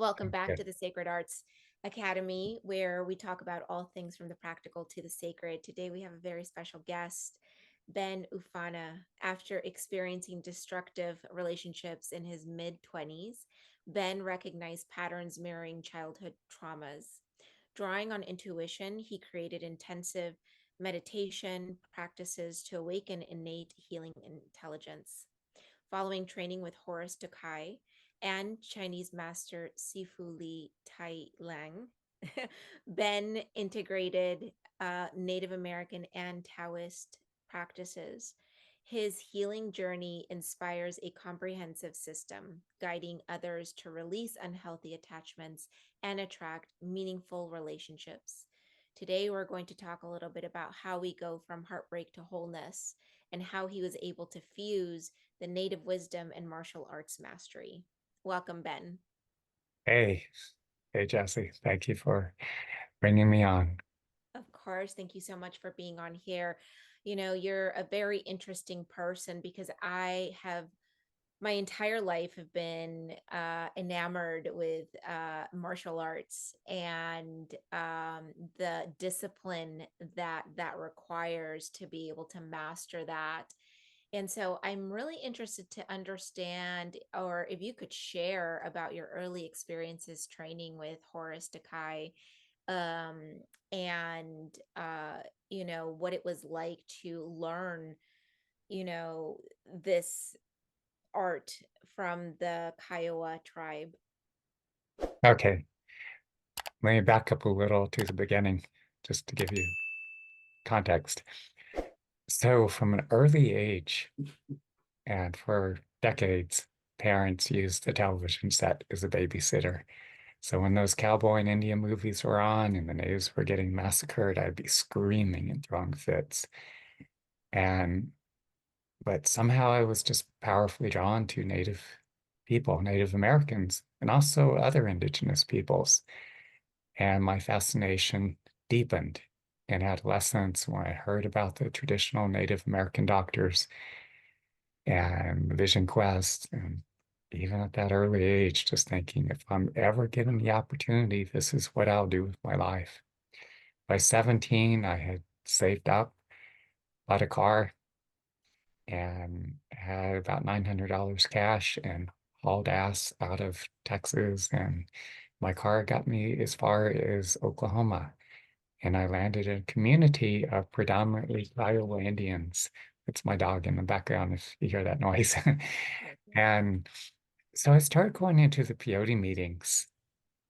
Welcome back Okay. to the Sacred Arts Academy, where we talk about all things from the practical to the sacred. Today, we have a very special guest, Ben Ufana. After experiencing destructive relationships in his mid-20s, Ben recognized patterns mirroring childhood traumas. Drawing on intuition, he created intensive meditation practices to awaken innate healing intelligence. Following training with Horace Daukei and Chinese master Sifu Liang, Ben integrated Native American and Taoist practices. His healing journey inspires a comprehensive system, guiding others to release unhealthy attachments and attract meaningful relationships. Today, we're going to talk a little bit about how we go from heartbreak to wholeness and how he was able to fuse the native wisdom and martial arts mastery. Welcome, Ben. Hey, hey, Jesse. Thank you for bringing me on. Of course. Thank you so much for being on here. You know, you're a very interesting person because I have my entire life have been enamored with martial arts and the discipline that requires to be able to master that. And so I'm really interested to understand, or if you could share about your early experiences training with Horace Daukei, um, and what it was like to learn, this art from the Kiowa tribe. Okay, let me back up a little to the beginning just to give you context. So, from an early age and for decades, parents used the television set as a babysitter. So, when those cowboy and Indian movies were on and the natives were getting massacred, I'd be screaming and throwing fits. And but somehow I was just powerfully drawn to Native people, Native Americans, and also other indigenous peoples. And my fascination deepened in adolescence when I heard about the traditional Native American doctors and Vision Quest. And even at that early age, just thinking, if I'm ever given the opportunity, this is what I'll do with my life. By 17, I had saved up, bought a car, and had about $900 cash and hauled ass out of Texas. And my car got me as far as Oklahoma. And I landed in a community of predominantly Kiowa Indians. It's my dog in the background if you hear that noise. And so I started going into the peyote meetings,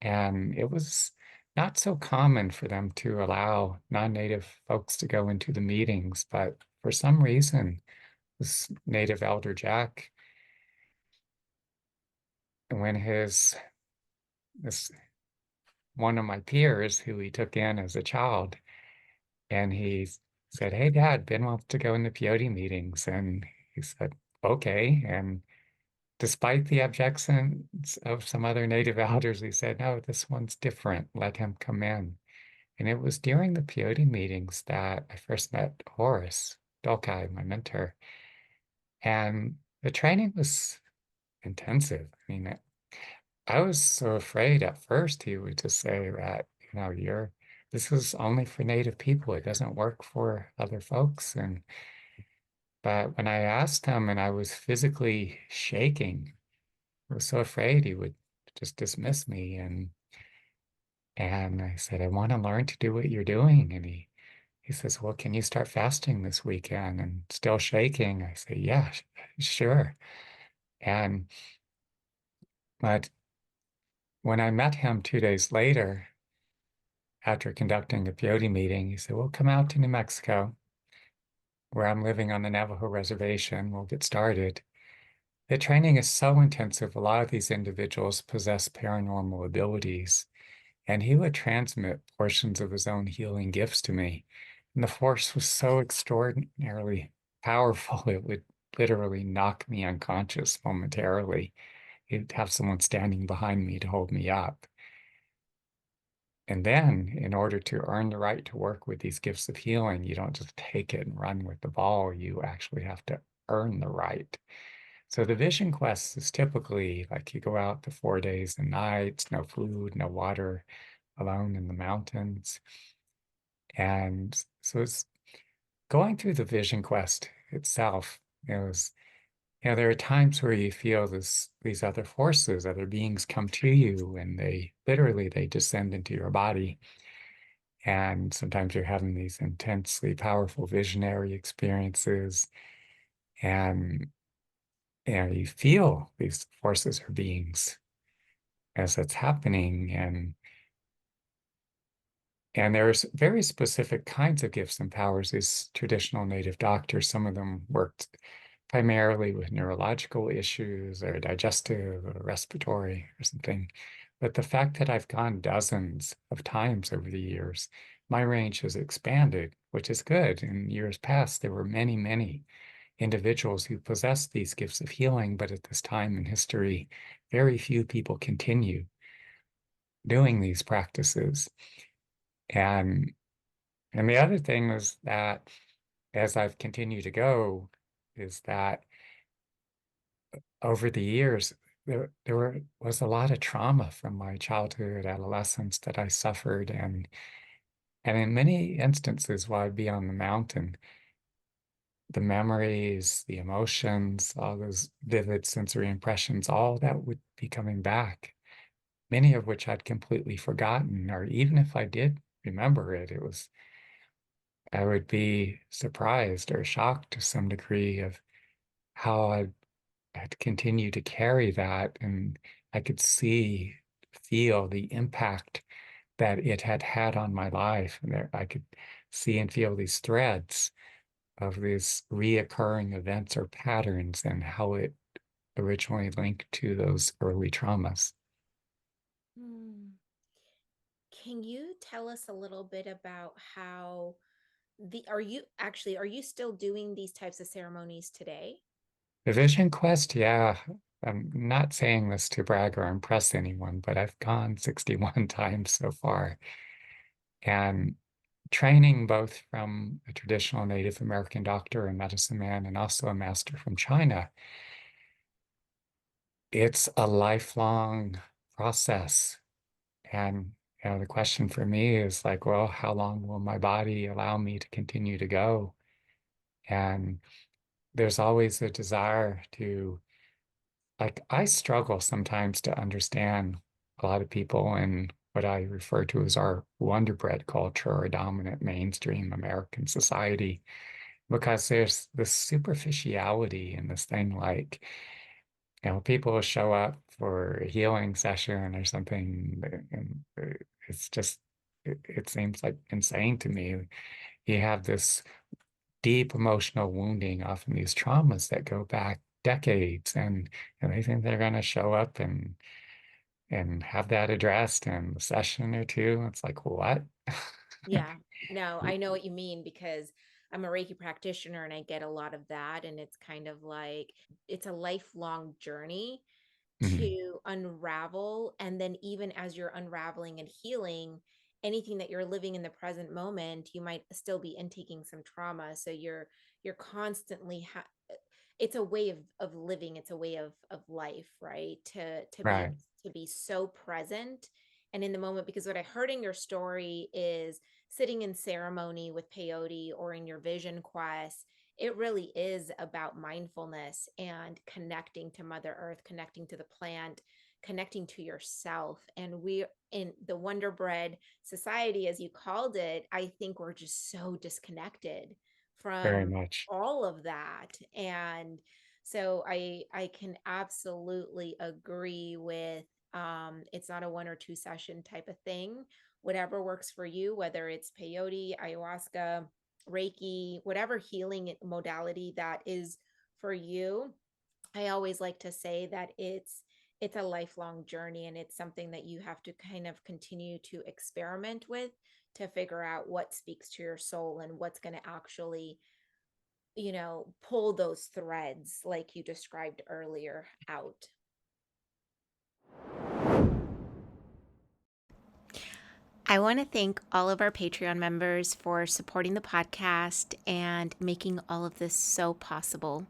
and it was not so common for them to allow non-native folks to go into the meetings, but for some reason, this native elder Jack, when his this one of my peers who he took in as a child, and he said, "Hey, Dad, Ben wants to go in the peyote meetings," and he said, "Okay." And despite the objections of some other native elders, he said, "No, this one's different. Let him come in." And it was during the peyote meetings that I first met Horace Daukei, my mentor, and the training was intensive. I mean, I was so afraid at first he would just say that, this is only for Native people. It doesn't work for other folks. But when I asked him and I was physically shaking, I was so afraid he would just dismiss me. And I said, I want to learn to do what you're doing. And he says, well, can you start fasting this weekend? And still shaking, I say, yeah, sure. And but when I met him 2 days later, after conducting a peyote meeting, he said, "Well, come out to New Mexico, where I'm living on the Navajo reservation. We'll get started." The training is so intensive. A lot of these individuals possess paranormal abilities, and he would transmit portions of his own healing gifts to me. And the force was so extraordinarily powerful, it would literally knock me unconscious momentarily. He'd have someone standing behind me to hold me up. And then, in order to earn the right to work with these gifts of healing, you don't just take it and run with the ball. You actually have to earn the right. So the vision quest is typically like you go out to 4 days and nights, no food, no water, alone in the mountains. And so it's going through the vision quest itself. There are times where you feel these other forces, other beings come to you, and they descend into your body. And sometimes you're having these intensely powerful visionary experiences, and you feel these forces or beings as it's happening. And there's very specific kinds of gifts and powers. These traditional native doctors, some of them worked primarily with neurological issues or digestive or respiratory or something. But the fact that I've gone dozens of times over the years, my range has expanded, which is good. In years past, there were many, many individuals who possessed these gifts of healing, but at this time in history, very few people continue doing these practices. And and the other thing is that as I've continued to go, is that over the years, was a lot of trauma from my childhood, adolescence that I suffered. And in many instances, while I'd be on the mountain, the memories, the emotions, all those vivid sensory impressions, all that would be coming back, many of which I'd completely forgotten, or even if I did remember it, I would be surprised or shocked to some degree of how I had continued to carry that. And I could feel the impact that it had had on my life. And there, I could see and feel these threads of these reoccurring events or patterns and how it originally linked to those early traumas. Hmm. Can you tell us a little bit about how are you still doing these types of ceremonies today? The Vision Quest, yeah, I'm not saying this to brag or impress anyone, but I've gone 61 times so far. And training both from a traditional Native American doctor and medicine man and also a master from China, it's a lifelong process. And the question for me is like, well, how long will my body allow me to continue to go? And there's always a desire to, like, I struggle sometimes to understand a lot of people in what I refer to as our Wonder Bread culture or dominant mainstream American society, because there's this superficiality in this thing like, people will show up for a healing session or something, and it's just, it seems like insane to me. You have this deep emotional wounding, often these traumas that go back decades, and they think they're going to show up and have that addressed in a session or two. It's like, what? Yeah, no, I know what you mean because I'm a Reiki practitioner and I get a lot of that. And it's kind of like it's a lifelong journey Mhm. to unravel. And then, even as you're unraveling and healing, anything that you're living in the present moment, you might still be intaking some trauma. So you're constantly it's a way of living, it's a way of life, right? Right. To be so present and in the moment, because what I heard in your story is sitting in ceremony with peyote or in your vision quest, it really is about mindfulness and connecting to Mother Earth, connecting to the plant, connecting to yourself. And we, in the Wonder Bread Society, as you called it, I think we're just so disconnected Very from much. all of that. And so I can absolutely agree with it's not a one or two session type of thing. Whatever works for you, whether it's peyote, ayahuasca, Reiki, whatever healing modality that is for you. I always like to say that it's a lifelong journey, and it's something that you have to kind of continue to experiment with to figure out what speaks to your soul and what's going to actually, pull those threads like you described earlier out. I want to thank all of our Patreon members for supporting the podcast and making all of this so possible.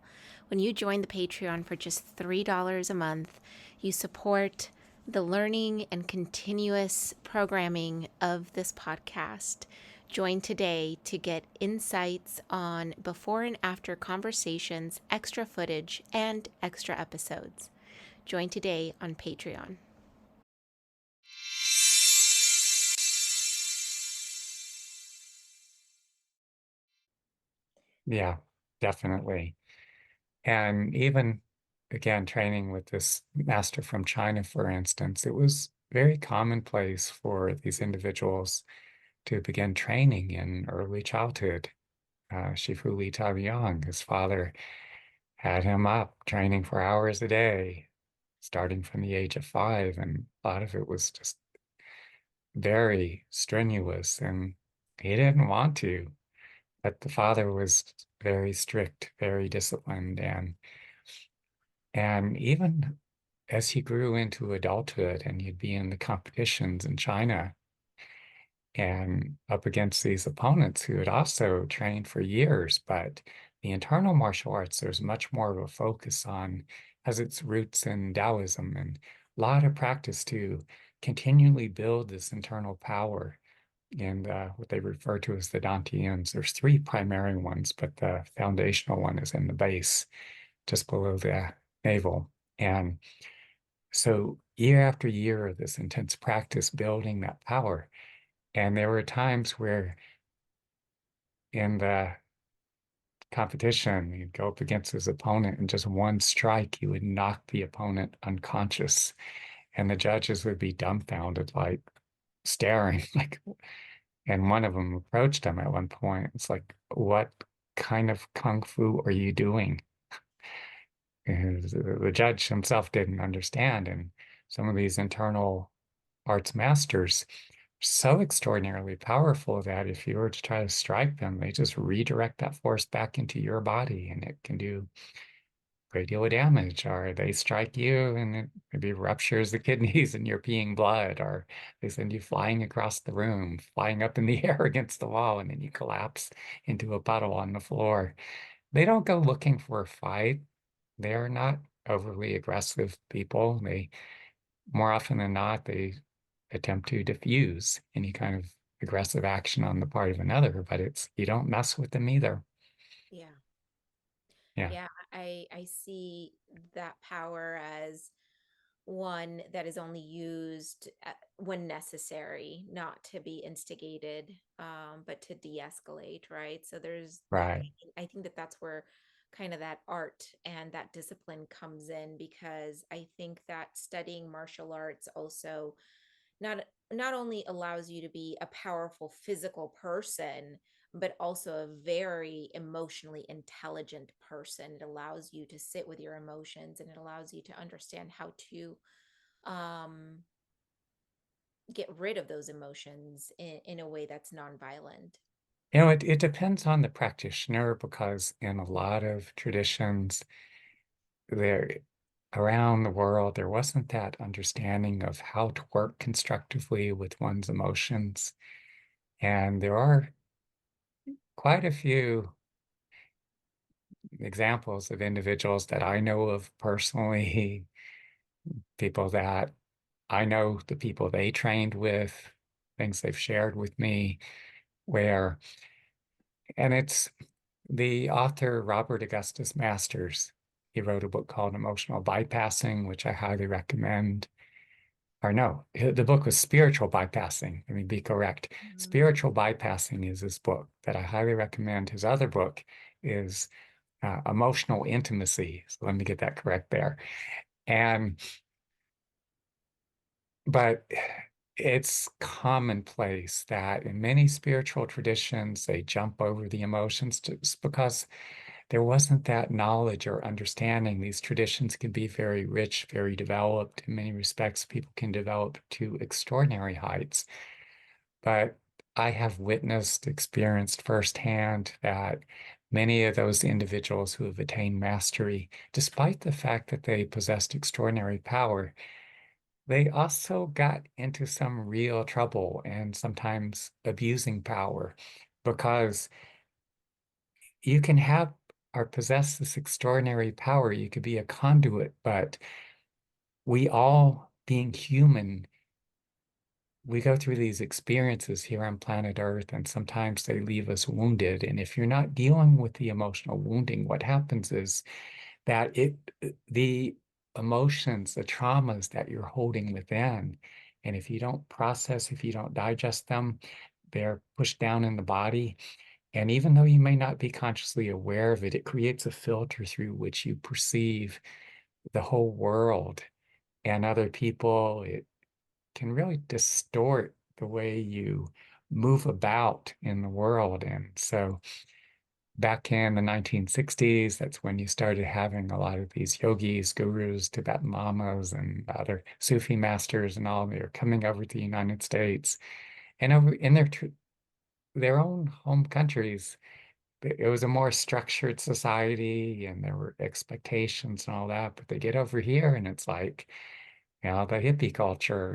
When you join the Patreon for just $3 a month, you support the learning and continuous programming of this podcast. Join today to get insights on before and after conversations, extra footage, and extra episodes. Join today on Patreon. Yeah, definitely. And even again, training with this master from China, for instance, it was very commonplace for these individuals to begin training in early childhood. Shifu Liang, his father had him up training for hours a day, starting from the age of 5, and a lot of it was just very strenuous, and he didn't want to, but the father was very strict, very disciplined, and even as he grew into adulthood and he'd be in the competitions in China and up against these opponents who had also trained for years, but the internal martial arts, there's much more of a focus on, has its roots in Taoism and a lot of practice to continually build this internal power and what they refer to as the Dantians. There's 3 primary ones, but the foundational one is in the base, just below the navel. And so year after year of this intense practice building that power. And there were times where in the competition, he'd go up against his opponent and just one strike, he would knock the opponent unconscious. And the judges would be dumbfounded, like staring, like, and one of them approached him at one point. It's like, what kind of kung fu are you doing? And the judge himself didn't understand. And some of these internal arts masters so extraordinarily powerful that if you were to try to strike them, they just redirect that force back into your body and it can do a great deal of damage. Or they strike you and it maybe ruptures the kidneys and you're peeing blood, or they send you flying across the room, flying up in the air against the wall, and then you collapse into a puddle on the floor. They don't go looking for a fight. They're not overly aggressive people. They more often than not, they attempt to diffuse any kind of aggressive action on the part of another, but it's you don't mess with them either. Yeah. Yeah, Yeah, I see that power as one that is only used when necessary, not to be instigated, but to de-escalate, right? So there's, right. I think that that's where kind of that art and that discipline comes in, because I think that studying martial arts also not not only allows you to be a powerful physical person, but also a very emotionally intelligent person. It allows you to sit with your emotions, and it allows you to understand how to um get rid of those emotions in a way that's nonviolent. It depends on the practitioner because in a lot of traditions there around the world, there wasn't that understanding of how to work constructively with one's emotions. And there are quite a few examples of individuals that I know of personally, people that I know the people they trained with, things they've shared with me, where, and it's the author, Robert Augustus Masters. He wrote a book called Emotional Bypassing, which I highly recommend. Or no, the book was Spiritual Bypassing. Let me be correct. Mhm. Spiritual Bypassing is his book that I highly recommend. His other book is Emotional Intimacy. So let me get that correct there. And but it's commonplace that in many spiritual traditions, they jump over the emotions just because there wasn't that knowledge or understanding. These traditions can be very rich, very developed. In many respects, people can develop to extraordinary heights. But I have witnessed, experienced firsthand that many of those individuals who have attained mastery, despite the fact that they possessed extraordinary power, they also got into some real trouble and sometimes abusing power because you can have are possess this extraordinary power. You could be a conduit, but we all, being human, we go through these experiences here on planet Earth, and sometimes they leave us wounded. And if you're not dealing with the emotional wounding, what happens is that the emotions, the traumas that you're holding within, and if you don't process, if you don't digest them, they're pushed down in the body. And even though you may not be consciously aware of it, it creates a filter through which you perceive the whole world and other people. It can really distort the way you move about in the world. And so back in the 1960s, that's when you started having a lot of these yogis, gurus, Tibetan lamas, and other Sufi masters and all. They were coming over to the United States and over in their own home countries. It was a more structured society and there were expectations and all that. But they get over here and it's like, the hippie culture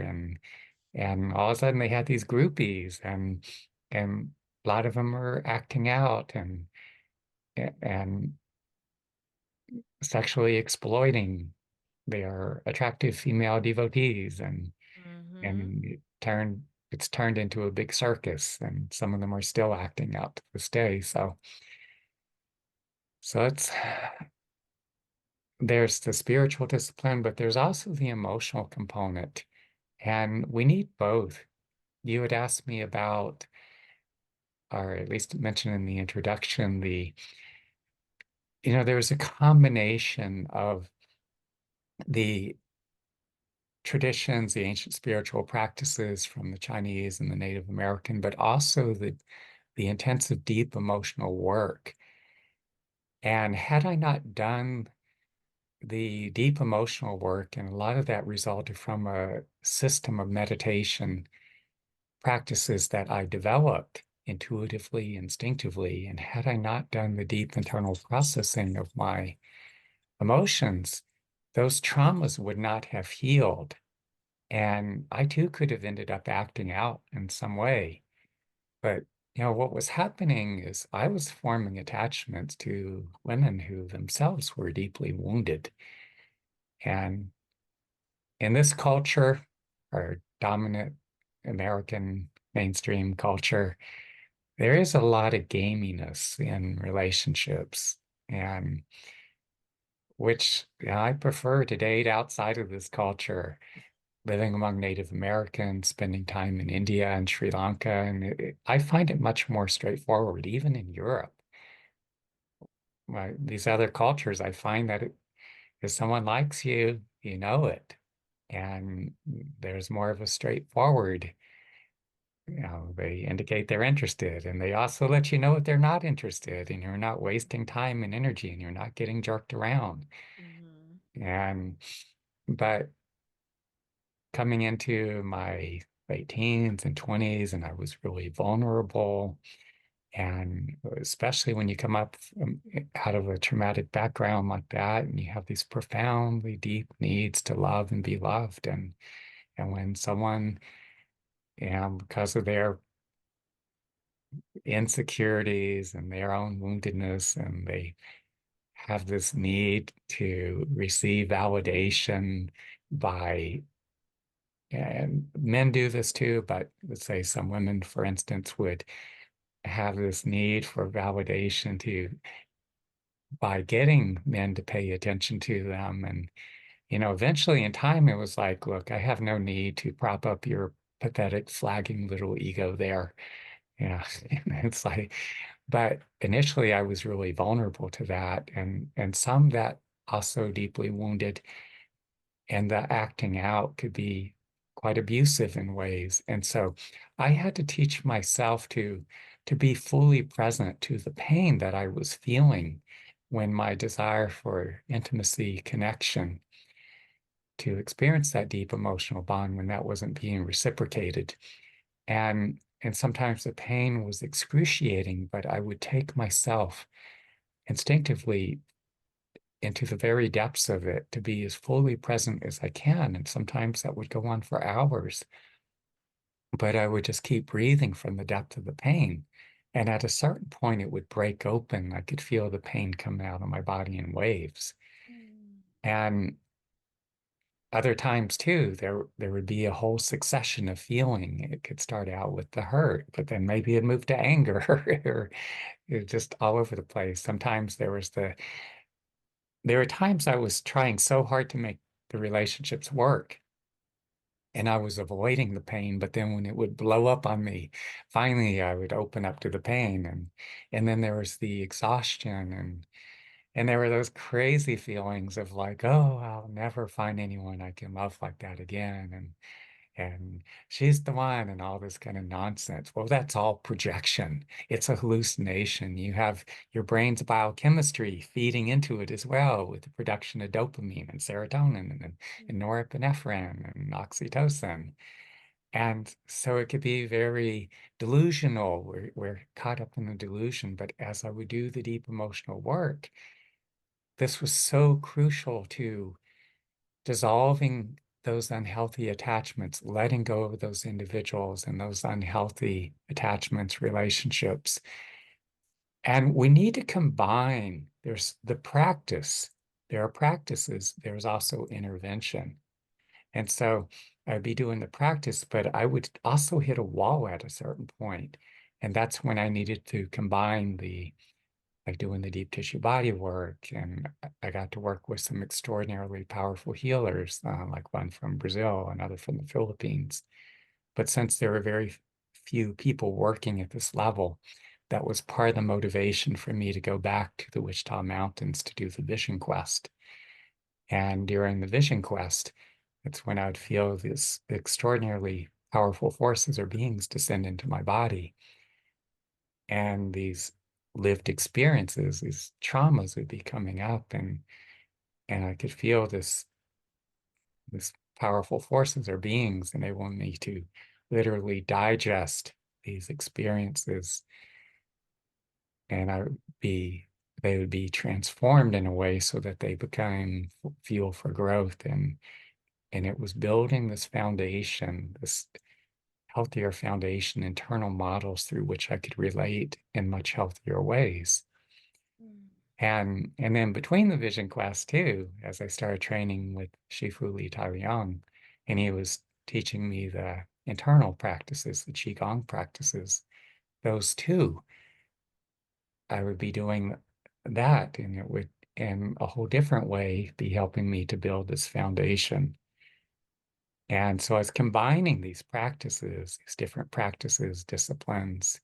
and all of a sudden they had these groupies and a lot of them were acting out and sexually exploiting their attractive female devotees Mm-hmm. and it's turned into a big circus and some of them are still acting out to this day. So it's there's the spiritual discipline, but there's also the emotional component, and we need both. You had asked me about, or at least mentioned in the introduction, there's a combination of the traditions, the ancient spiritual practices from the Chinese and the Native American, but also the intensive, deep emotional work. And had I not done the deep emotional work, and a lot of that resulted from a system of meditation practices that I developed intuitively, instinctively, and had I not done the deep internal processing of my emotions, those traumas would not have healed. And I too could have ended up acting out in some way. But, what was happening is I was forming attachments to women who themselves were deeply wounded. And in this culture, our dominant American mainstream culture, there is a lot of gaminess in relationships, and which I prefer to date outside of this culture, living among Native Americans, spending time in India and Sri Lanka. And I find it much more straightforward, even in Europe. These other cultures, I find that if someone likes you, you know it. And there's more of a straightforward, they indicate they're interested and they also let you know if they're not interested and you're not wasting time and energy and you're not getting jerked around. Mm-hmm. And, but coming into my late teens and 20s, and I was really vulnerable. And especially when you come up out of a traumatic background like that, and you have these profoundly deep needs to love and be loved. And when someone, because of their insecurities and their own woundedness, and they have this need to receive validation by, and men do this too, but let's say some women, for instance, would have this need for validation to by getting men to pay attention to them. And, eventually in time, it was like, look, I have no need to prop up your pathetic, flagging little ego there. Yeah. It's like, but initially I was really vulnerable to that and some that also deeply wounded and the acting out could be quite abusive in ways. And so I had to teach myself to be fully present to the pain that I was feeling when my desire for intimacy, connection, to experience that deep emotional bond when that wasn't being reciprocated. And sometimes the pain was excruciating, but I would take myself instinctively into the very depths of it to be as fully present as I can. And sometimes that would go on for hours, but I would just keep breathing from the depth of the pain. And at a certain point, it would break open. I could feel the pain coming out of my body in waves. Mm. And other times too, there would be a whole succession of feeling. It could start out with the hurt, but then maybe it moved to anger or it just all over the place. Sometimes there were times I was trying so hard to make the relationships work and I was avoiding the pain, but then when it would blow up on me, finally I would open up to the pain and then there was the exhaustion and there were those crazy feelings of like, oh, I'll never find anyone I can love like that again. And she's the one and all this kind of nonsense. Well, that's all projection. It's a hallucination. You have your brain's biochemistry feeding into it as well with the production of dopamine and serotonin and norepinephrine and oxytocin. And so it could be very delusional. We're caught up in the delusion. But as I would do the deep emotional work, this was so crucial to dissolving those unhealthy attachments, letting go of those individuals and those unhealthy attachments, relationships. And we need to combine, there's the practice, there are practices, there's also intervention. And so I'd be doing the practice, but I would also hit a wall at a certain point. And that's when I needed to combine the like doing the deep tissue body work. And I got to work with some extraordinarily powerful healers, like one from Brazil, another from the Philippines. But since there were very few people working at this level, that was part of the motivation for me to go back to the Wichita Mountains to do the vision quest. And during the vision quest, it's when I would feel these extraordinarily powerful forces or beings descend into my body. And these lived experiences, these traumas would be coming up and I could feel this powerful forces or beings and they want me to literally digest these experiences and they would be transformed in a way so that they became fuel for growth and it was building this foundation, this healthier foundation, internal models through which I could relate in much healthier ways. Mm. And then between the vision class too, as I started training with Shifu Liang, and he was teaching me the internal practices, the Qigong practices, those two, I would be doing that, and it would, in a whole different way, be helping me to build this foundation. And so I was combining these practices, these different practices, disciplines,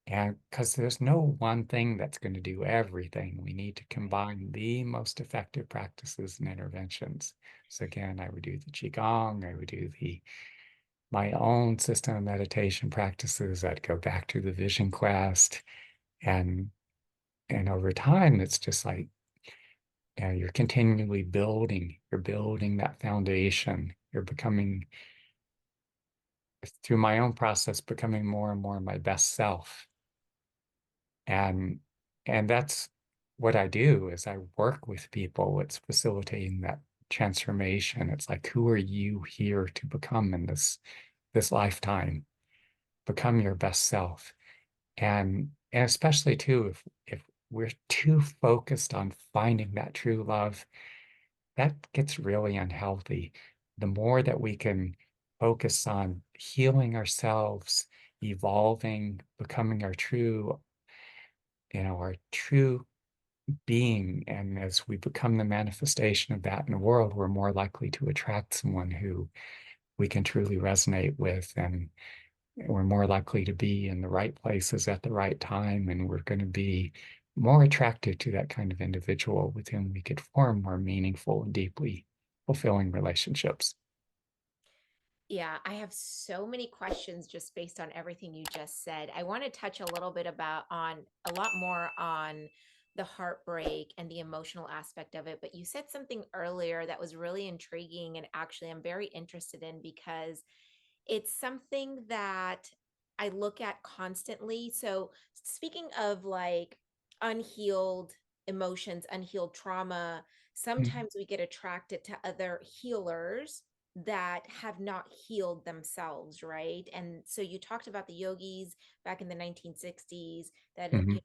and because there's no one thing that's going to do everything, we need to Right. combine the most effective practices and interventions. So again, I would do the Qigong, I would do the my own system of meditation practices. I'd go back to the vision quest. And and over time, it's just like you're continually building, you're building that foundation. You're becoming, through my own process, becoming more and more my best self. And and that's what I do is I work with people. It's facilitating that transformation. It's like, who are you here to become in this lifetime? Become your best self. And especially too, if we're too focused on finding that true love, that gets really unhealthy. The more that we can focus on healing ourselves, evolving, becoming our true being. And as we become the manifestation of that in the world, we're more likely to attract someone who we can truly resonate with. And we're more likely to be in the right places at the right time. And we're going to be more attracted to that kind of individual with whom we could form more meaningful and deeply fulfilling relationships. Yeah, I have so many questions just based on everything you just said. I want to touch a little bit about on a lot more on the heartbreak and the emotional aspect of it, but you said something earlier that was really intriguing and actually I'm very interested in because it's something that I look at constantly. So, speaking of like unhealed emotions, unhealed trauma, Mhm. sometimes we get attracted to other healers that have not healed themselves, right? And so you talked about the yogis back in the 1960s that, Hmm.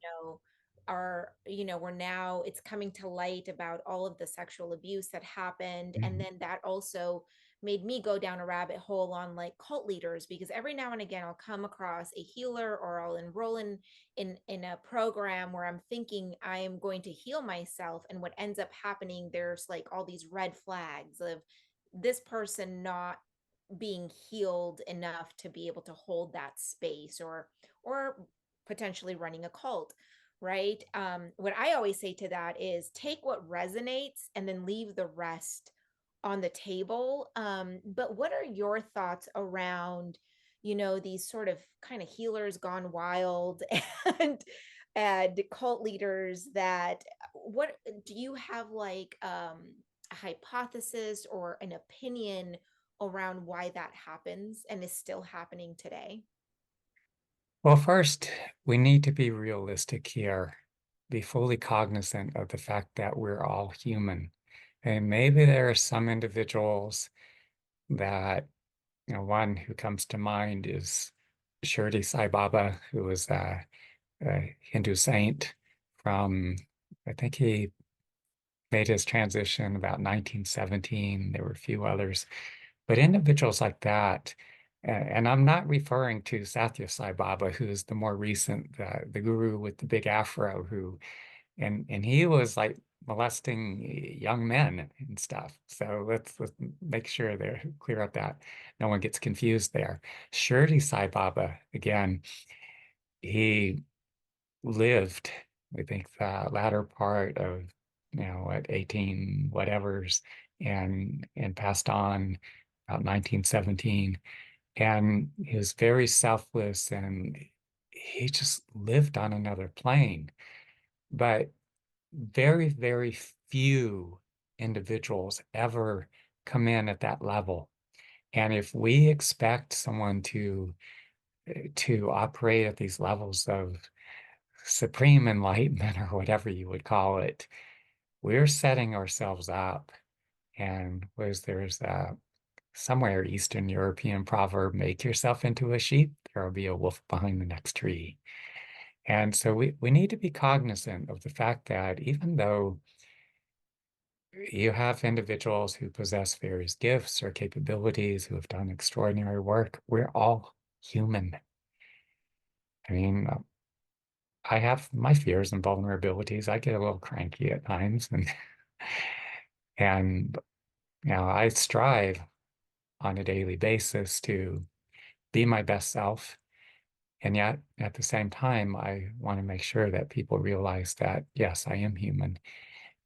are, we're now, it's coming to light about all of the sexual abuse that happened. And Hmm. then that also made me go down a rabbit hole on like cult leaders, because every now and again I'll come across a healer, or I'll enroll in a program where I'm thinking I am going to heal myself, and what ends up happening, there's like all these red flags of this person not being healed enough to be able to hold that space, or potentially running a cult, right? What I always say to that is take what resonates and then leave the rest on the table. But what are your thoughts around, these sort of kind of healers gone wild and cult leaders that, what do you have, like a hypothesis or an opinion around why that happens and is still happening today? Well, first, we need to be realistic here, be fully cognizant of the fact that we're all human. And maybe there are some individuals that, one who comes to mind is Shirdi Sai Baba, who was a Hindu saint from, I think he made his transition about 1917. There were a few others, but individuals like that, and I'm not referring to Satya Sai Baba, who's the more recent, the guru with the big afro, who, and he was like molesting young men and stuff. So let's make sure they're clear up that no one gets confused there. Shirdi Sai Baba, again, he lived, I think, the latter part of, at 18 whatevers, and passed on about 1917. And he was very selfless, and he just lived on another plane. But very, very few individuals ever come in at that level. And if we expect someone to operate at these levels of supreme enlightenment or whatever you would call it, we're setting ourselves up. And there's somewhere Eastern European proverb, make yourself into a sheep, there will be a wolf behind the next tree. And so we need to be cognizant of the fact that even though you have individuals who possess various gifts or capabilities who have done extraordinary work, we're all human. I mean, I have my fears and vulnerabilities. I get a little cranky at times, and I strive on a daily basis to be my best self. And yet, at the same time, I want to make sure that people realize that, yes, I am human.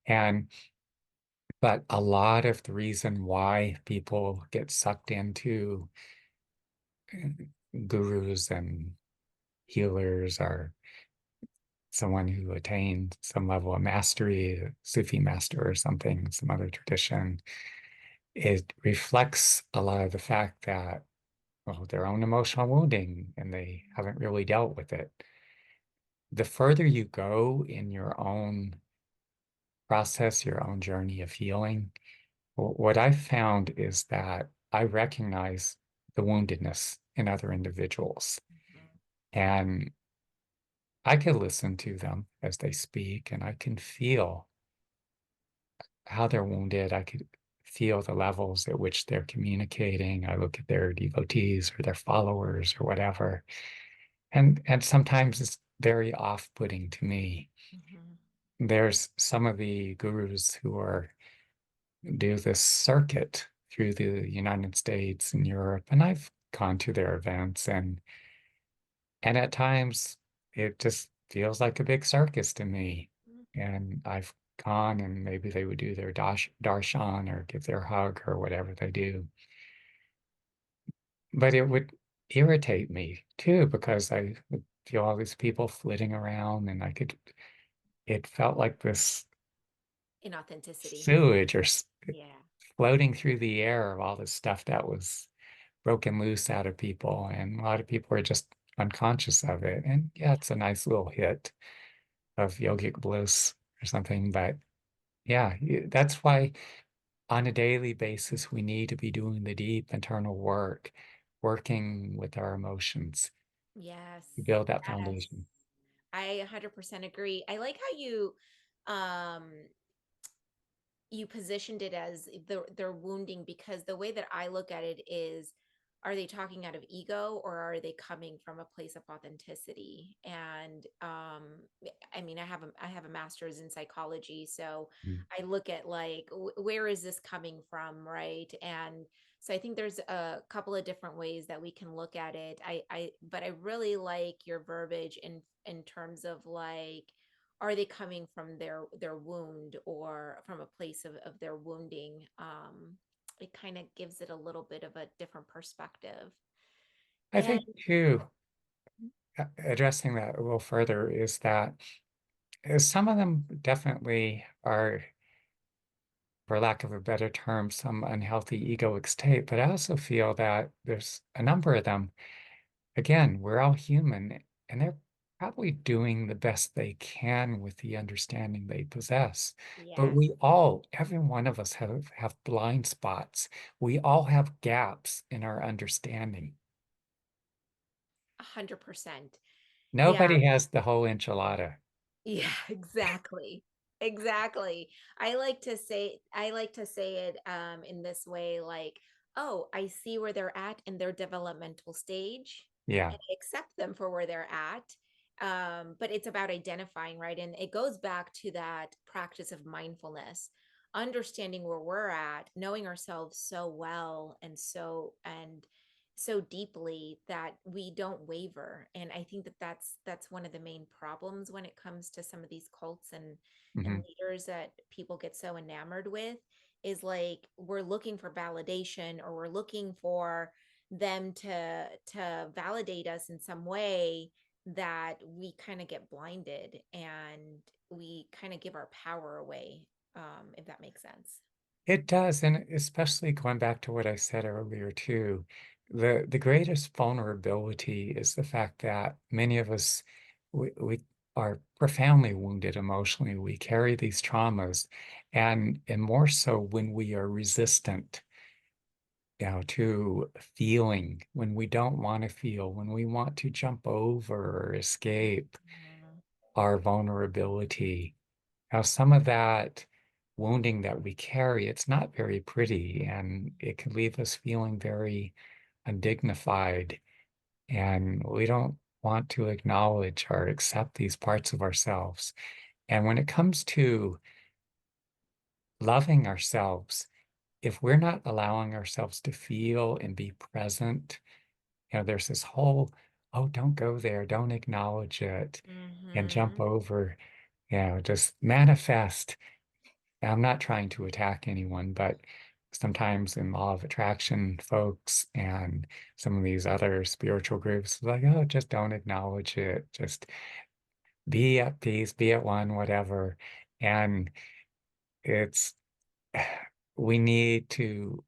And, but a lot of the reason why people get sucked into gurus and healers are someone who attained some level of mastery, a Sufi master or something, some other tradition. It reflects a lot of the fact that, well, their own emotional wounding and they haven't really dealt with it. The further you go in your own process, your own journey of healing, what I've found is that I recognize the woundedness in other individuals. And I can listen to them as they speak, and I can feel how they're wounded. I could feel the levels at which they're communicating. I look at their devotees or their followers or whatever. And sometimes it's very off-putting to me. Mhm. There's some of the gurus who are do this circuit through the United States and Europe, and I've gone to their events, and at times it just feels like a big circus to me. And I've gone, and maybe they would do their darshan or give their hug or whatever they do. But it would irritate me too, because I would feel all these people flitting around, and it felt like this Inauthenticity. sewage or Yeah. floating through the air of all this stuff that was broken loose out of people. And a lot of people are just unconscious of it. And yeah, it's a nice little hit of yogic bliss or something. But yeah, that's why on a daily basis, we need to be doing the deep internal work, working with our emotions Yes. to build that Yes. foundation. I 100% agree. I like how um you positioned it as they're wounding, because the way that I look at it is, are they talking out of ego or are they coming from a place of authenticity? And I mean, I have a master's in psychology, so Mm. I look at like where is this coming from, right? And so I think there's a couple of different ways that we can look at it. But I really like your verbiage in terms of like, are they coming from their wound or from a place of their wounding? It kind of gives it a little bit of a different perspective. I And think too, addressing that a little further is that some of them definitely are, for lack of a better term, some unhealthy egoic state. But I also feel that there's a number of them. Again, we're all human, and they're probably doing the best they can with the understanding they possess. But yes, we all, every one of us have blind spots. We all have gaps in our understanding. 100%. Yeah, Nobody has the whole enchilada. yeah, exactly. Exactly. I like to say it in this way, like, oh, I see where they're at in their developmental stage Yeah. and I accept them for where they're at. But it's about identifying, right? And it goes back to that practice of mindfulness, understanding where we're at, knowing ourselves so well and so deeply that we don't waver. And I think that that's one of the main problems when it comes to some of these cults and Hmm. leaders that people get so enamored with, is like we're looking for validation, or we're looking for them to validate us in some way, that we kind of get blinded and we kind of give our power away, if that makes sense. It does, and especially going back to what I said earlier too, the greatest vulnerability is the fact that many of us we are profoundly wounded emotionally. We carry these traumas, and more so when we are resistant, to feeling, when we don't want to feel, when we want to jump over or escape Mhm. our vulnerability. Now, some of that wounding that we carry, it's not very pretty, and it can leave us feeling very undignified. And we don't want to acknowledge or accept these parts of ourselves. And when it comes to loving ourselves, if we're not allowing ourselves to feel and be present, there's this whole, oh, don't go there, don't acknowledge it, and jump Mhm. over, just manifest. I'm not trying to attack anyone, but sometimes in law of attraction, folks and some of these other spiritual groups, like, oh, just don't acknowledge it. Just be at peace, be at one, whatever. And it's, we need to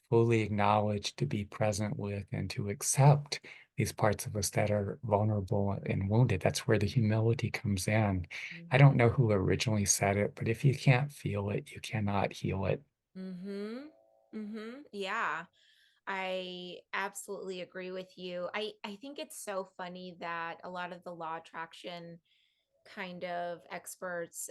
fully acknowledge, to be present with, and to accept these parts of us that are vulnerable and wounded. That's where the humility comes in. I don't know who originally said it, but if you can't feel it, you cannot heal it. Mhm. Mhm. Yeah. I absolutely agree with you. I think it's so funny that a lot of the law attraction kind of experts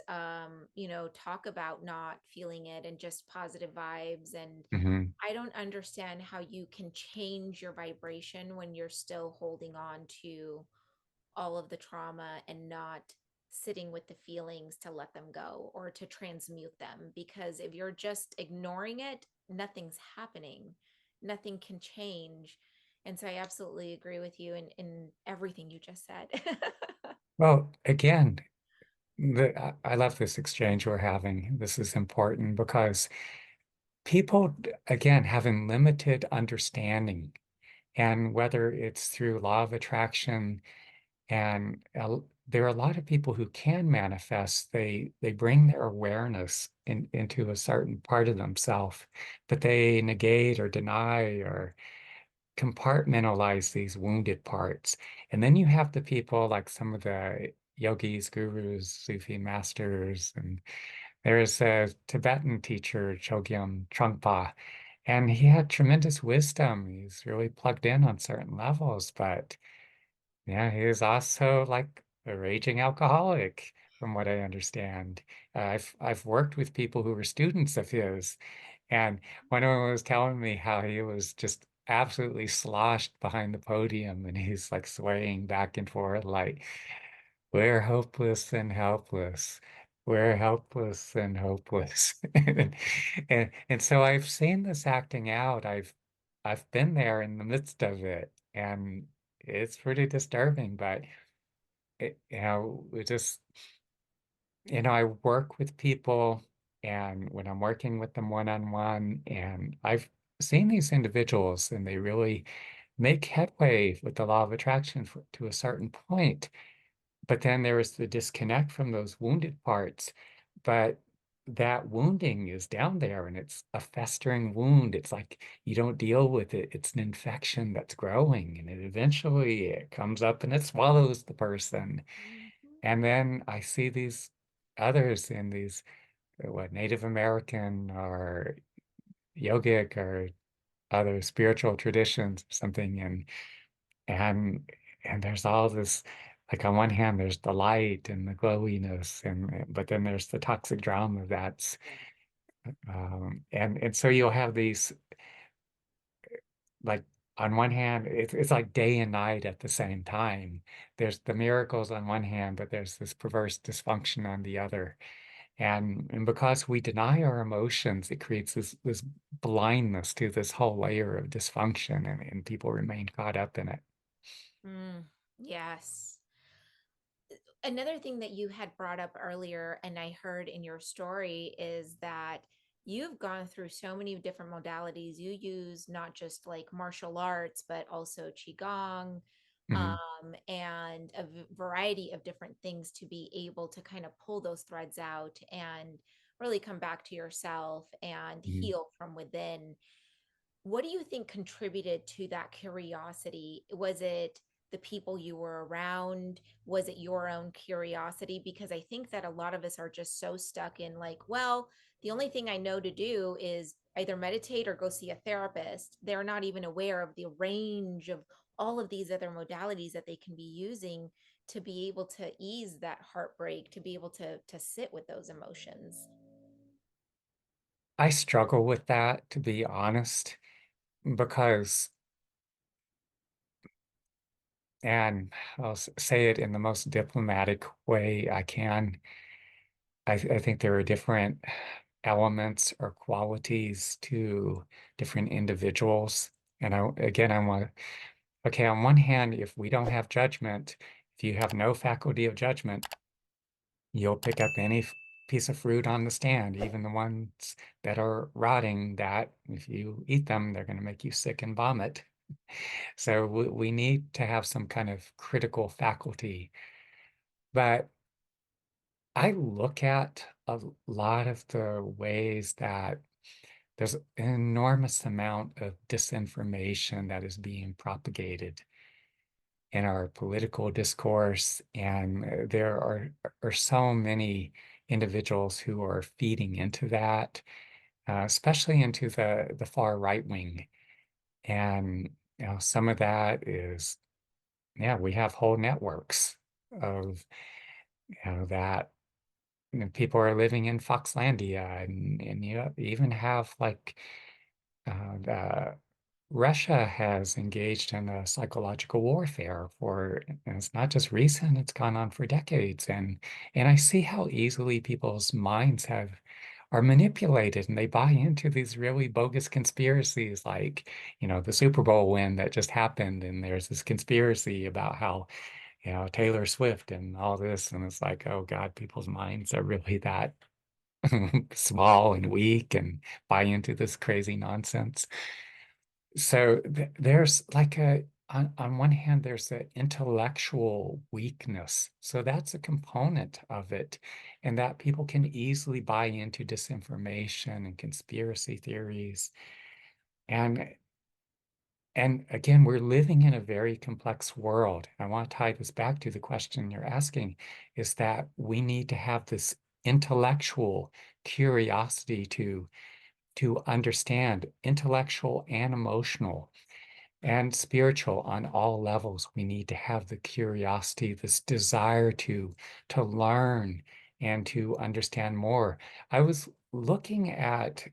talk about not feeling it and just positive vibes. And Hmm. I don't understand how you can change your vibration when you're still holding on to all of the trauma and not sitting with the feelings to let them go or to transmute them. Because if you're just ignoring it, nothing's happening, nothing can change. And so I absolutely agree with you in everything you just said. Well, again, I love this exchange we're having. This is important because people, again, having limited understanding, and whether it's through law of attraction. And there are a lot of people who can manifest. They bring their awareness into a certain part of themselves, but they negate or deny or compartmentalize these wounded parts. And then you have the people like some of the yogis, gurus, Sufi masters, and There's a Tibetan teacher, Chogyam Trungpa, and he had tremendous wisdom. He's really plugged in on certain levels, but yeah, he is also like a raging alcoholic, from what I understand. I've worked with people who were students of his, and one of them was telling me how he was just absolutely sloshed behind the podium, and he's like swaying back and forth like, "We're hopeless and helpless. We're helpless and hopeless." And so I've seen this acting out. I've been there in the midst of it, and it's pretty disturbing, but it just, I work with people, and when I'm working with them one-on-one, and I've seen these individuals, and they really make headway with the law of attraction to a certain point. But then there is the disconnect from those wounded parts. But that wounding is down there, and it's a festering wound. It's like you don't deal with it. It's an infection that's growing, and eventually it comes up and it swallows the person. Mhm. And then I see these others in these, what, Native American or yogic or other spiritual traditions or something, and and there's all this, like on one hand there's the light and the glowiness, and but then there's the toxic drama that's and so you'll have these, like, on one hand it's like day and night at the same time. There's the miracles on one hand, but there's this perverse dysfunction on the other. And because we deny our emotions, it creates this blindness to this whole layer of dysfunction, and people remain caught up in it. Mm, yes. Another thing that you had brought up earlier, and I heard in your story, is that you've gone through so many different modalities. You use not just like martial arts, but also Qigong, Mhm. and a variety of different things to be able to kind of pull those threads out and really come back to yourself and Mhm. heal from within. What do you think contributed to that curiosity? Was it the people you were around? Was it your own curiosity? Because I think that a lot of us are just so stuck in like, well, the only thing I know to do is either meditate or go see a therapist. They're not even aware of the range of all of these other modalities that they can be using to be able to ease that heartbreak, to be able to sit with those emotions. I struggle with that, to be honest, because, and I'll say it in the most diplomatic way I can. I think there are different elements or qualities to different individuals. And I want to, okay, on one hand, if we don't have judgment, if you have no faculty of judgment, you'll pick up any piece of fruit on the stand, even the ones that are rotting, that if you eat them, they're going to make you sick and vomit. So we need to have some kind of critical faculty. But I look at a lot of the ways that there's an enormous amount of disinformation that is being propagated in our political discourse, and there are so many individuals who are feeding into that, especially into the far right wing. And some of that is, yeah, we have whole networks of, that, people are living in Foxlandia, and you even have like, the Russia has engaged in a psychological warfare for, and it's not just recent, it's gone on for decades. And I see how easily people's minds are manipulated, and they buy into these really bogus conspiracies, like, the Super Bowl win that just happened, and there's this conspiracy about how, Taylor Swift and all this, and it's like, oh God, people's minds are really that small and weak and buy into this crazy nonsense. So there's like on one hand, there's the intellectual weakness. So that's a component of it, and that people can easily buy into disinformation and conspiracy theories. And and again, we're living in a very complex world. I want to tie this back to the question you're asking, is that we need to have this intellectual curiosity to understand, intellectual and emotional and spiritual on all levels. We need to have the curiosity, this desire to learn and to understand more. I was looking at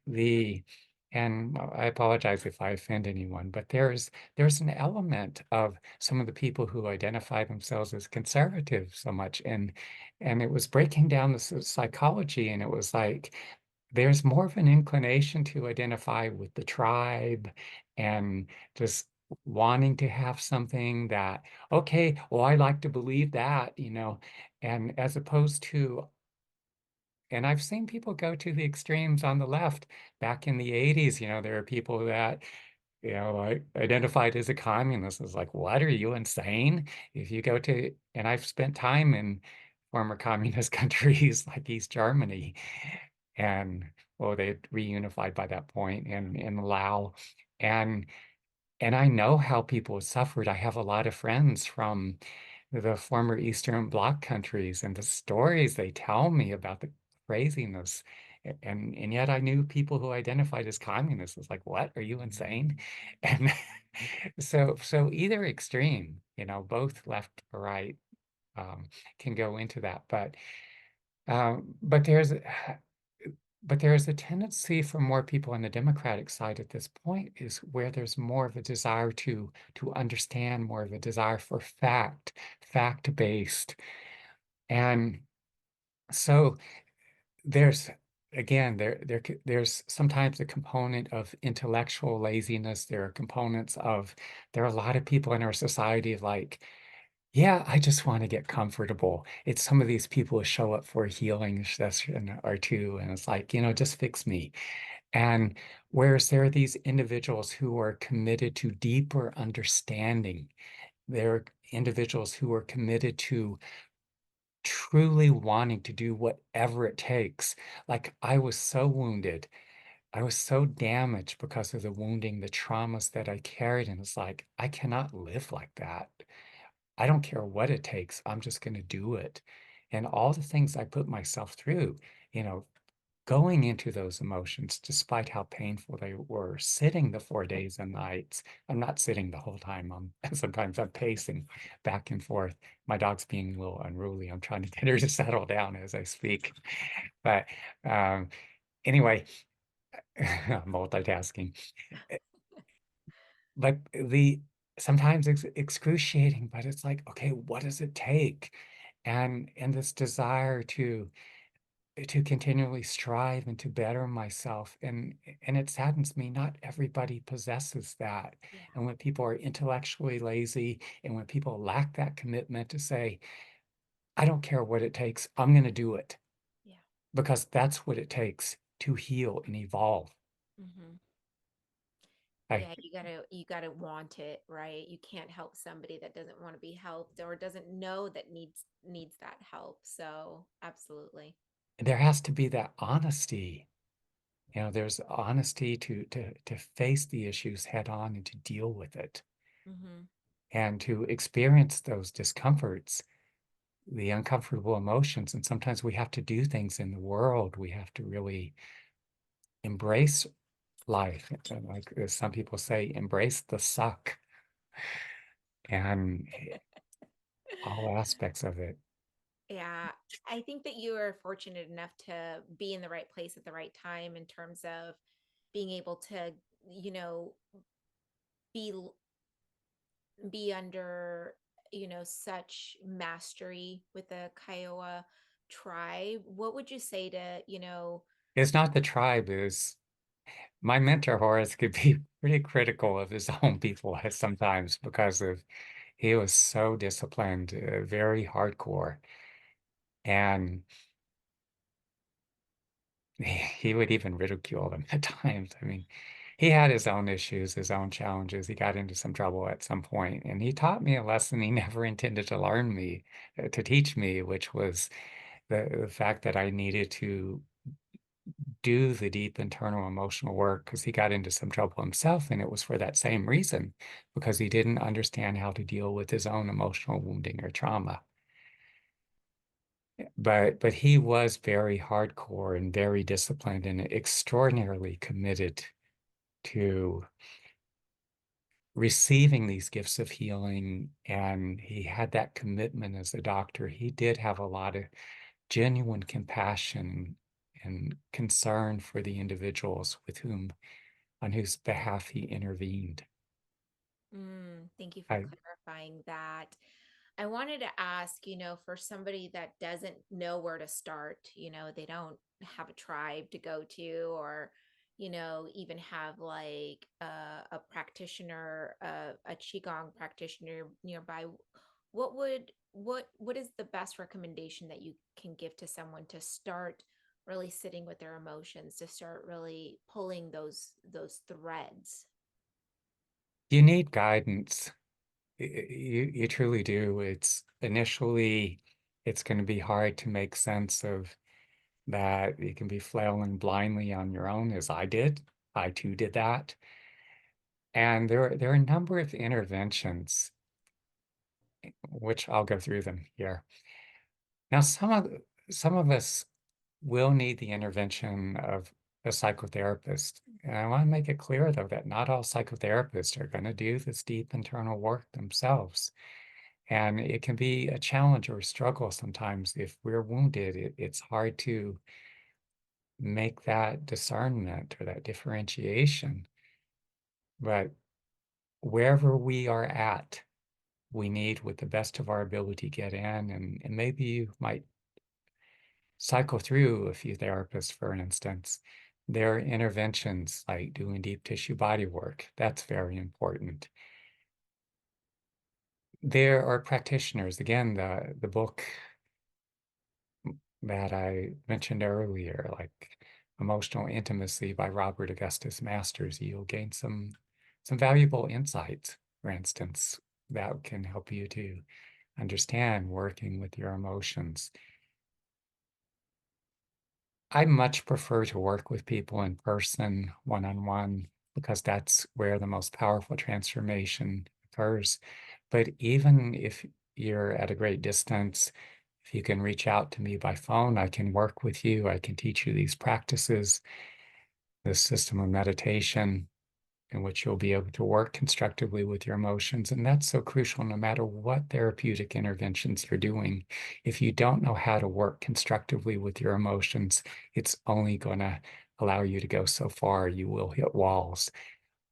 and I apologize if I offend anyone, but there's an element of some of the people who identify themselves as conservative so much, and it was breaking down the psychology, and it was like there's more of an inclination to identify with the tribe and just wanting to have something that, okay, well, I like to believe that, and as opposed to, and I've seen people go to the extremes on the left. Back in the 80s, there are people that, identified as a communist. It's like, what, are you insane? If you go to, and I've spent time in former communist countries like East Germany, and well, they had reunified by that point in Laos. And and I know how people suffered. I have a lot of friends from the former Eastern Bloc countries, and the stories they tell me about the craziness. And yet I knew people who identified as communists. It's like, what? Are you insane? And so either extreme, both left or right, um, can go into that. But there's a tendency for more people on the Democratic side at this point is where there's more of a desire to understand, more of a desire for fact-based. And so there's again there's sometimes a component of intellectual laziness. There are a lot of people in our society like, yeah, I just want to get comfortable. It's some of these people who show up for a healing session or two, and it's like, just fix me. And whereas there are these individuals who are committed to deeper understanding, there are individuals who are committed to truly wanting to do whatever it takes. Like I was so wounded. I was so damaged because of the wounding, the traumas that I carried. And it's like, I cannot live like that. I don't care what it takes. I'm just going to do it. And all the things I put myself through, you know, going into those emotions, despite how painful they were, sitting the 4 days and nights. I'm not sitting the whole time. Sometimes I'm pacing back and forth. My dog's being a little unruly. I'm trying to get her to settle down as I speak. But um, anyway, multitasking. But the sometimes it's excruciating, but it's like, okay, what does it take? And this desire to continually strive and to better myself. And it saddens me, not everybody possesses that. Yeah. And when people are intellectually lazy and when people lack that commitment to say, I don't care what it takes, I'm going to do it Yeah. because that's what it takes to heal and evolve. Hmm. I, Yeah, you gotta want it, right? You can't help somebody that doesn't want to be helped or doesn't know that needs that help. So absolutely. there has to be that honesty. There's honesty to face the issues head on and to deal with it Hmm. and to experience those discomforts, the uncomfortable emotions. And sometimes we have to do things in the world. We have to really embrace life. And like some people say, embrace the suck and all aspects of it. Yeah, I think that you are fortunate enough to be in the right place at the right time in terms of being able to, you know, be be under, such mastery with the Kiowa tribe. What would you say to, It's not the tribe, is my mentor Horace could be pretty critical of his own people sometimes because of he was so disciplined, very hardcore. And he would even ridicule them at times. I mean, he had his own issues, his own challenges. He got into some trouble at some point, and he taught me a lesson he never intended to to teach me, which was the fact that I needed to do the deep internal emotional work because he got into some trouble himself, and it was for that same reason, because he didn't understand how to deal with his own emotional wounding or trauma. but he was very hardcore and very disciplined and extraordinarily committed to receiving these gifts of healing. And he had that commitment as a doctor. He did have a lot of genuine compassion and concern for the individuals on whose behalf he intervened. Thank you for I, clarifying that. I wanted to ask, for somebody that doesn't know where to start, they don't have a tribe to go to, or, even have like a practitioner, a Qigong practitioner nearby. What is the best recommendation that you can give to someone to start really sitting with their emotions, to start really pulling those threads? you need guidance. You truly do. It's going to be hard to make sense of that. You can be flailing blindly on your own, as I did. I too did that. And there are a number of interventions, which I'll go through them here. Now, some of us will need the intervention of a psychotherapist. And I want to make it clear, though, that not all psychotherapists are going to do this deep internal work themselves. And it can be a challenge or a struggle sometimes if we're wounded. It's hard to make that discernment or that differentiation. But wherever we are at, we need, with the best of our ability, get in. And maybe you might cycle through a few therapists, for instance. There are interventions like doing deep tissue body work. That's very important. There are practitioners. Again, the book that I mentioned earlier, like Emotional Intimacy by Robert Augustus Masters, you'll gain some valuable insights, for instance, that can help you to understand working with your emotions. I much prefer to work with people in person, one-on-one, because that's where the most powerful transformation occurs. But even if you're at a great distance, if you can reach out to me by phone, I can work with you. I can teach you these practices, this system of meditation in which you'll be able to work constructively with your emotions. And that's so crucial no matter what therapeutic interventions you're doing. If you don't know how to work constructively with your emotions, it's only going to allow you to go so far. You will hit walls.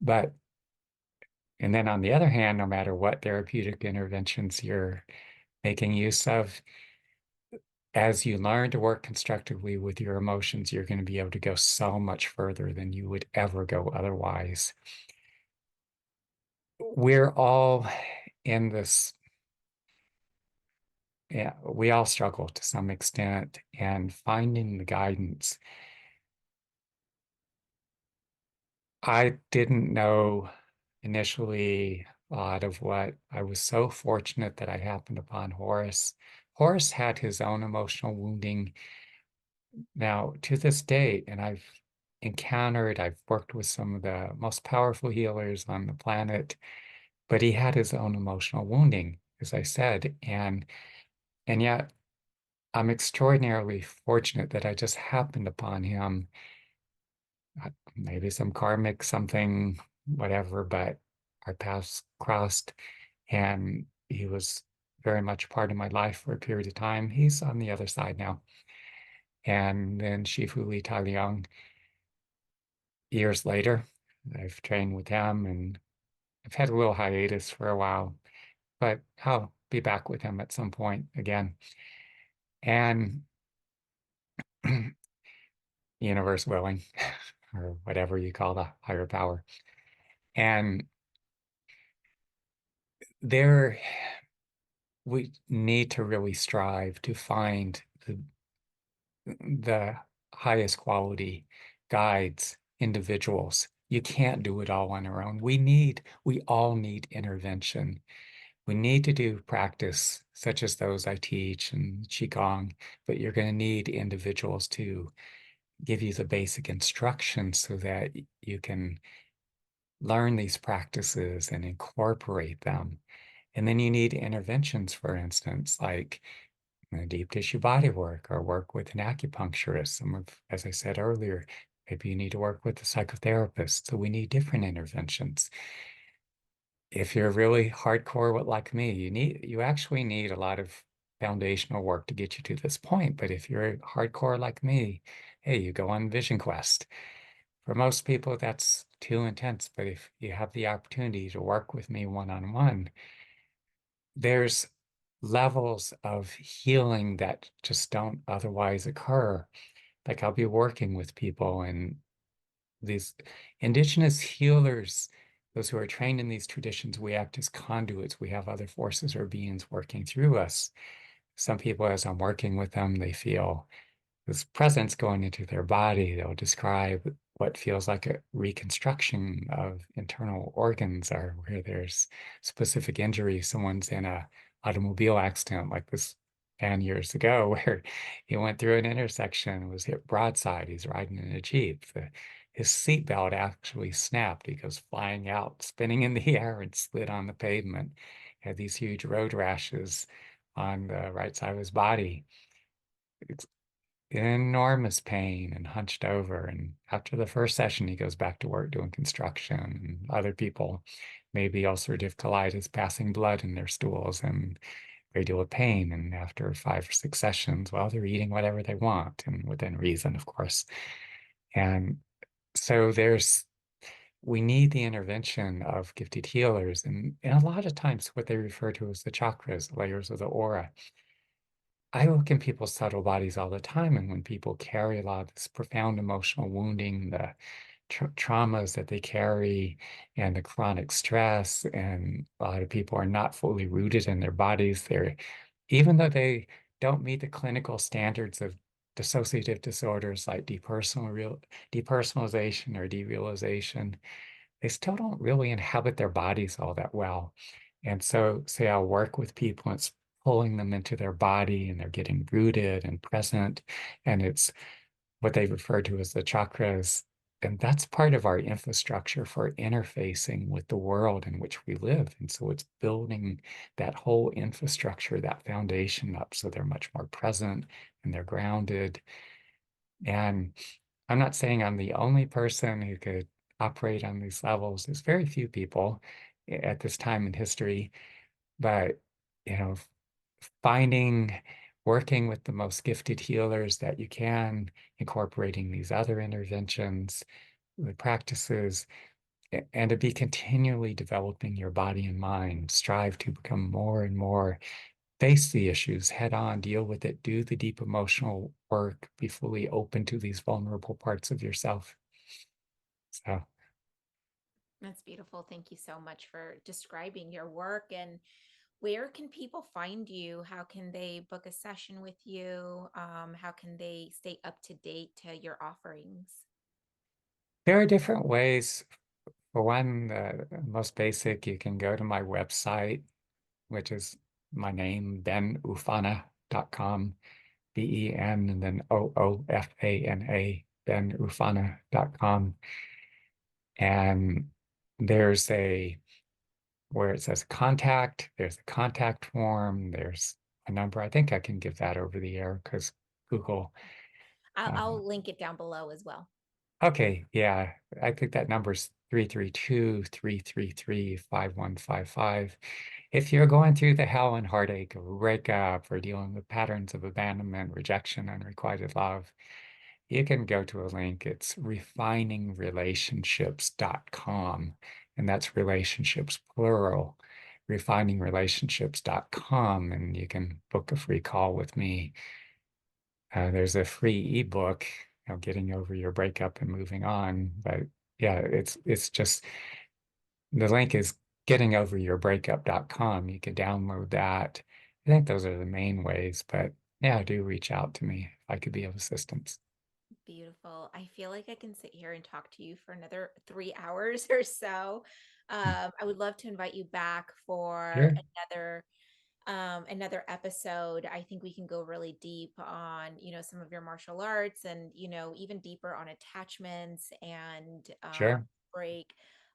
But, and then on the other hand, no matter what therapeutic interventions you're making use of, as you learn to work constructively with your emotions, you're going to be able to go so much further than you would ever go otherwise. We're all in this, yeah, we all struggle to some extent, and finding the guidance. I didn't know initially a lot of what I was so fortunate that I happened upon Horace. Horace had his own emotional wounding. Now, to this date, and I've worked with some of the most powerful healers on the planet, but he had his own emotional wounding, as I said, and yet I'm extraordinarily fortunate that I just happened upon him. Maybe some karmic something, whatever, but our paths crossed, and he was very much part of my life for a period of time. He's on the other side now. And then Shifu Liang, years later, I've trained with him, and I've had a little hiatus for a while, but I'll be back with him at some point again. And universe willing, or whatever you call the higher power. And there, we need to really strive to find the highest quality guides, individuals. You can't do it all on our own. We all need intervention. We need to do practice such as those I teach and Qigong, but you're going to need individuals to give you the basic instructions so that you can learn these practices and incorporate them. And then you need interventions, for instance, like deep tissue body work or work with an acupuncturist. Some of, as I said earlier, maybe you need to work with a psychotherapist. So we need different interventions. If you're really hardcore with like me, you actually need a lot of foundational work to get you to this point. But if you're hardcore like me, hey, you go on Vision Quest. For most people, that's too intense. But if you have the opportunity to work with me one-on-one, there's levels of healing that just don't otherwise occur. Like I'll be working with people and these indigenous healers, those who are trained in these traditions, we act as conduits. We have other forces or beings working through us. Some people, as I'm working with them, they feel this presence going into their body. They'll describe what feels like a reconstruction of internal organs or where there's specific injury. Someone's in a automobile accident like this man years ago where he went through an intersection and was hit broadside. He's riding in a Jeep. His seatbelt actually snapped. He goes flying out, spinning in the air and slid on the pavement. Had these huge road rashes on the right side of his body, enormous pain and hunched over. And after the first session, he goes back to work doing construction. And other people, maybe ulcerative colitis, passing blood in their stools, and they deal with pain. And after 5 or 6 sessions, well, they're eating whatever they want and within reason, of course. And so we need the intervention of gifted healers. And a lot of times, what they refer to as the chakras, layers of the aura. I look in people's subtle bodies all the time, and when people carry a lot of this profound emotional wounding, the traumas that they carry, and the chronic stress, and a lot of people are not fully rooted in their bodies. Even though they don't meet the clinical standards of dissociative disorders like depersonalization or derealization, they still don't really inhabit their bodies all that well. And so, say I'll work with people, and it's pulling them into their body and they're getting rooted and present. And it's what they refer to as the chakras. And that's part of our infrastructure for interfacing with the world in which we live. And so it's building that whole infrastructure, that foundation up so they're much more present and they're grounded. And I'm not saying I'm the only person who could operate on these levels. There's very few people at this time in history, but you know, finding, working with the most gifted healers that you can, incorporating these other interventions, the practices, and to be continually developing your body and mind, strive to become more and more, face the issues head on, deal with it, do the deep emotional work, be fully open to these vulnerable parts of yourself. So, That's beautiful. Thank you so much for describing your work. And where can people find you? How can they book a session with you? How can they stay up to date to your offerings? there are different ways. For one, the most basic, you can go to my website, which is my name, benufana.com, Ben, and then Oofana, benufana.com. And there's where it says contact, there's a contact form, there's a number. I think I can give that over the air because Google. Uh, I'll link it down below as well. okay, yeah, I think that number's 332-333-5155. If you're going through the hell and heartache of a breakup or dealing with patterns of abandonment, rejection, unrequited love, you can go to a link. It's refiningrelationships.com, and that's relationships plural, refiningrelationships.com, and you can book a free call with me. There's a free ebook, getting over your breakup and moving on. But yeah, it's just the link is gettingoveryourbreakup.com. You can download that. I think those are the main ways, but yeah, do reach out to me if I could be of assistance. Beautiful. I feel like I can sit here and talk to you for another 3 hours or so. I would love to invite you back for Sure, another episode. I think we can go really deep on, some of your martial arts and, even deeper on attachments and sure. break.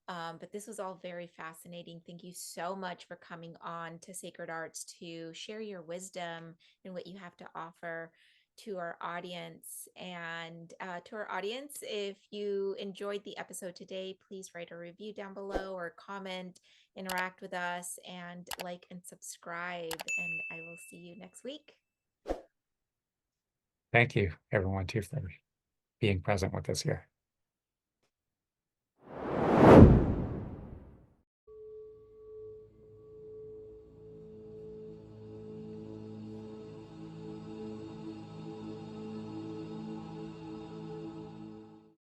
But this was all very fascinating. Thank you so much for coming on to Sacred Arts to share your wisdom and what you have to offer to our audience. And to our audience, if you enjoyed the episode today, please write a review down below or comment, interact with us, and like and subscribe. And I will see you next week. Thank you, everyone, too, for being present with us here.